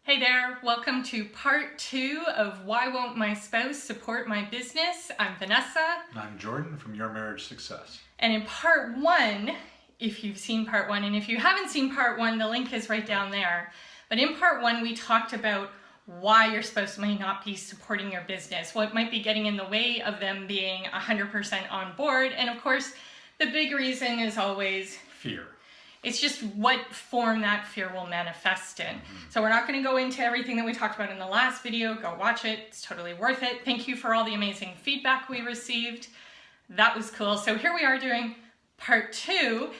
Hey there, welcome to part 2 of Why Won't My Spouse Support My Business? I'm Vanessa. And I'm Jordan from Your Marriage Success. And in part 1, if you've seen part 1, and if you haven't seen part 1, the link is right down there. But in part 1, we talked about why your spouse may not be supporting your business, what might be getting in the way of them being 100% on board. And of course, the big reason is always fear. It's just what form that fear will manifest in. So we're not going to go into everything that we talked about in the last video. Go watch it. It's totally worth it. Thank you for all the amazing feedback we received. That was cool. So here we are doing part 2.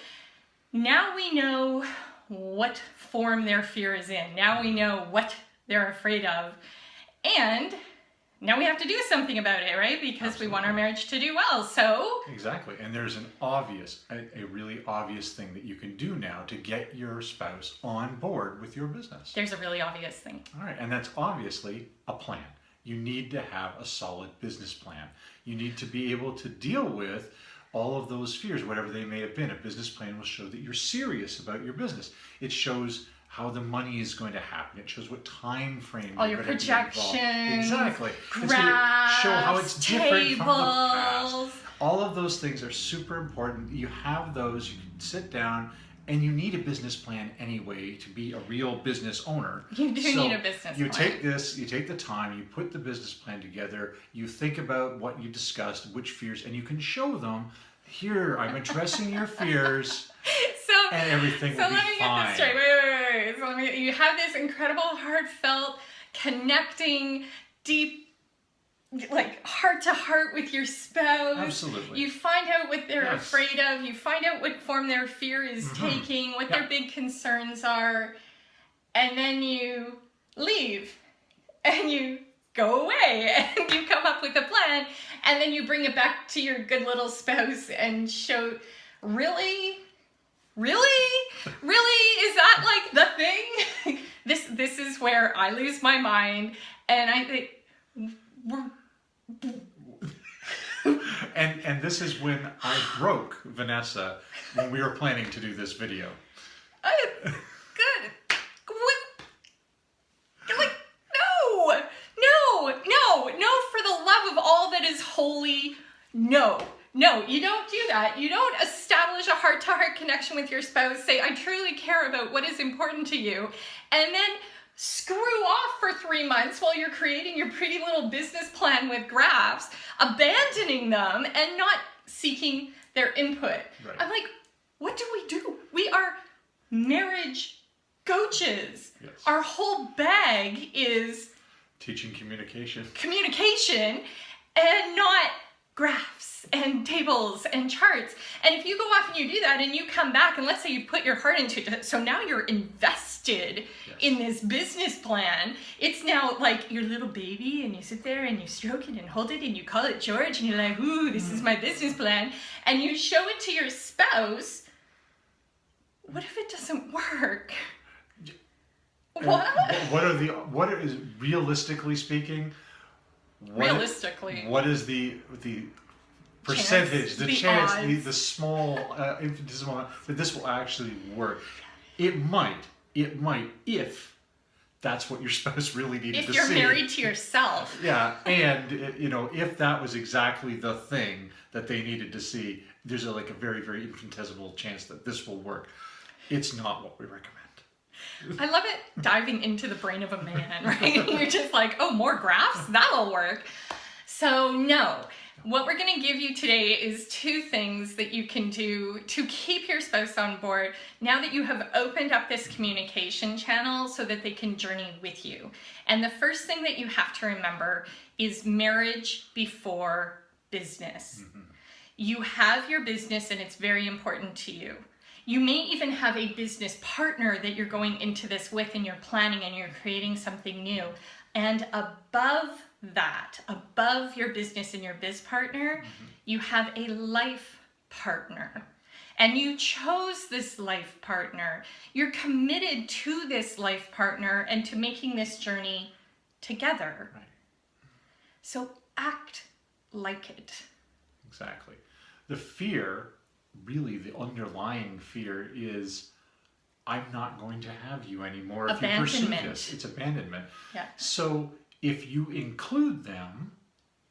Now we know what form their fear is in. Now we know what they're afraid of. And now we have to do something about it, right? Because Absolutely. We want our marriage to do well, so... Exactly. And there's a really obvious thing that you can do now to get your spouse on board with your business. There's a really obvious thing. All right. And that's obviously a plan. You need to have a solid business plan. You need to be able to deal with all of those fears, whatever they may have been. A business plan will show that you're serious about your business. It shows how the money is going to happen. It shows what time frame all you're your going to be involved. projections, Exactly. graphs, it's going to show how it's different from the past. tables. All of those things are super important. You have those, you can sit down, and you need a business plan anyway to be a real business owner. You do need a business You plan. take this, you take the time, you put the business plan together, you think about what you discussed, which fears, and you can show them, here, I'm addressing your fears, and everything will be fine. So let me get this straight. Wait. So you have this incredible, heartfelt, connecting, deep, like heart to heart with your spouse. Absolutely. You find out what they're Yes. afraid of. You find out what form their fear is taking, what their big concerns are, and then you leave and you go away and you come up with a plan, and then you bring it back to your good little spouse and show, really, is that like the thing? This is where I lose my mind, and I think we're... And this is when I broke Vanessa when we were planning to do this video. Good. Like, no, for the love of all that is holy, no, you don't do that. You don't establish a heart-to-heart connection with your spouse, say, I truly care about what is important to you, and then screw off for 3 months while you're creating your pretty little business plan with graphs, abandoning them and not seeking their input. Right. I'm like, what do? We are marriage coaches. Yes. Our whole bag is Teaching communication. communication and not graphs and tables and charts. And if you go off and you do that and you come back and let's say you put your heart into it, so now you're invested in this business plan. It's now like your little baby and you sit there and you stroke it and hold it and you call it George and you're like, ooh, this is my business plan. And you show it to your spouse. What if it doesn't work? What is realistically speaking? Realistically. What is the percentage, the chance, odds. the small infinitesimal that this will actually work? It might if that's what your spouse really needed to see. If you're married to yourself. Yeah, and if that was exactly the thing that they needed to see, there's a very, very infinitesimal chance that this will work. It's not what we recommend. I love it diving into the brain of a man, right? You're just like, oh, more graphs? That'll work. So no, what we're going to give you today is 2 things that you can do to keep your spouse on board now that you have opened up this communication channel so that they can journey with you. And the first thing that you have to remember is marriage before business. You have your business and it's very important to you. You may even have a business partner that you're going into this with and you're planning and you're creating something new. And above that, above your business and your biz partner, you have a life partner. And you chose this life partner. You're committed to this life partner and to making this journey together. Right. So act like it. Exactly. The fear, really the underlying fear is, I'm not going to have you anymore if you pursue this. It's abandonment. Yeah. So if you include them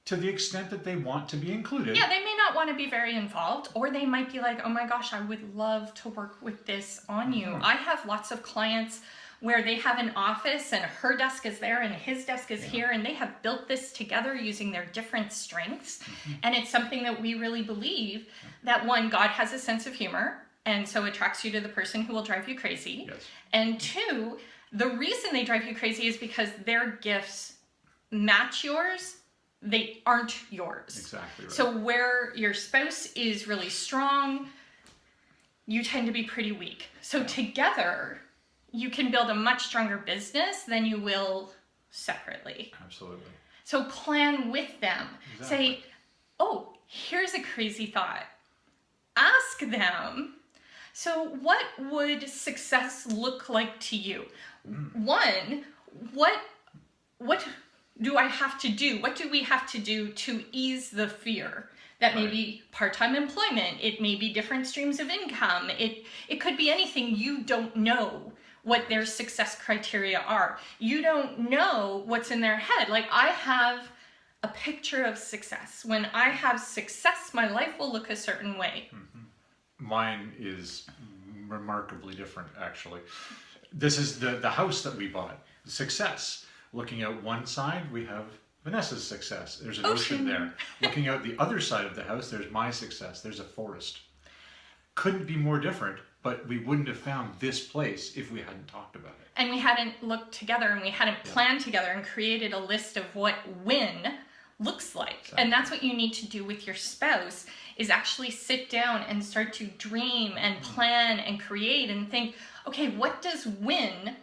to the extent that they want to be included. Yeah, they may not want to be very involved, or they might be like, oh my gosh, I would love to work with this on you. I have lots of clients where they have an office and her desk is there and his desk is here, and they have built this together using their different strengths. And it's something that we really believe that, one, God has a sense of humor, and so attracts you to the person who will drive you crazy. Yes. And two, the reason they drive you crazy is because their gifts match yours. They aren't yours. Exactly right. So where your spouse is really strong, you tend to be pretty weak. So together, you can build a much stronger business than you will separately. Absolutely. So plan with them. Exactly. Say, oh, here's a crazy thought. Ask them, so what would success look like to you? One, what do I have to do? What do we have to do to ease the fear? That may be part-time employment. It may be different streams of income. It could be anything. You don't know what their success criteria are. You don't know what's in their head. Like, I have a picture of success. When I have success, my life will look a certain way. Mine is remarkably different, actually. This is the house that we bought. Success. Looking out one side, we have Vanessa's success. There's an ocean there. Looking out the other side of the house, there's my success. There's a forest. Couldn't be more different, but we wouldn't have found this place if we hadn't talked about it. And we hadn't looked together, and we hadn't planned together and created a list of what win looks like. Exactly. And that's what you need to do with your spouse, is actually sit down and start to dream and plan and create and think, okay, what does win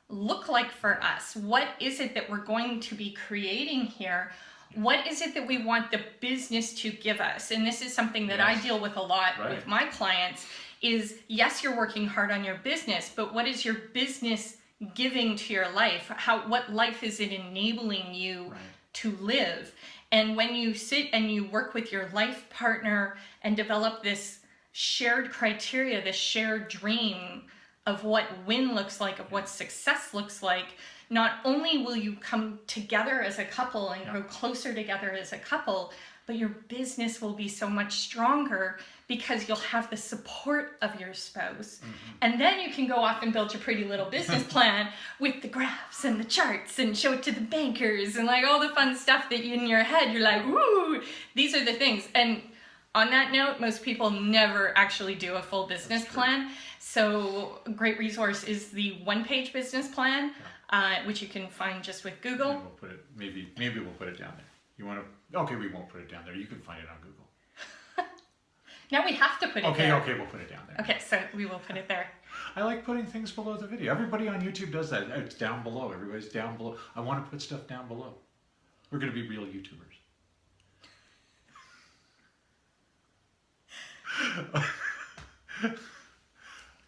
look like for us? What is it that we're going to be creating here? What is it that we want the business to give us? And this is something that I deal with a lot with my clients is, yes, you're working hard on your business, but what is your business giving to your life? What life is it enabling you to live? And when you sit and you work with your life partner and develop this shared criteria, this shared dream of what win looks like, of what success looks like, not only will you come together as a couple and grow closer together as a couple, but your business will be so much stronger because you'll have the support of your spouse. And then you can go off and build your pretty little business plan with the graphs and the charts and show it to the bankers and like all the fun stuff that in your head, you're like, ooh, these are the things. And on that note, most people never actually do a full business plan. So a great resource is the one-page business plan, which you can find just with Google. And we'll put it, maybe we'll put it down there. You want to? Okay, we won't put it down there. You can find it on Google. Now we have to put it there. Okay, we'll put it down there. Okay, so we will put it there. I like putting things below the video. Everybody on YouTube does that. It's down below. Everybody's down below. I want to put stuff down below. We're going to be real YouTubers.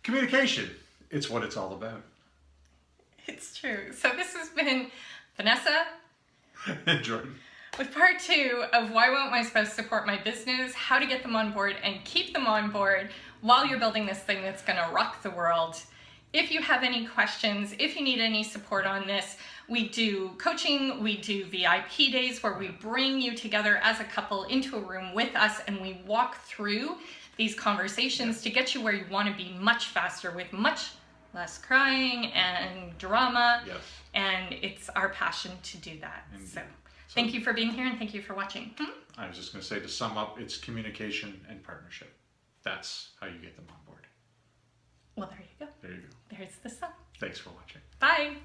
Communication. It's what it's all about. It's true. So this has been Vanessa and Jordan with part 2 of Why Won't My Spouse Support My Business? How to get them on board and keep them on board while you're building this thing that's going to rock the world. If you have any questions, if you need any support on this, we do coaching, we do VIP days where we bring you together as a couple into a room with us and we walk through these conversations to get you where you want to be much faster with much less crying and drama. Yes. And it's our passion to do that. So thank you for being here and thank you for watching. I was just going to say, to sum up, it's communication and partnership. That's how you get them on board. Well, there you go. There you go. There's the sum. Thanks for watching. Bye.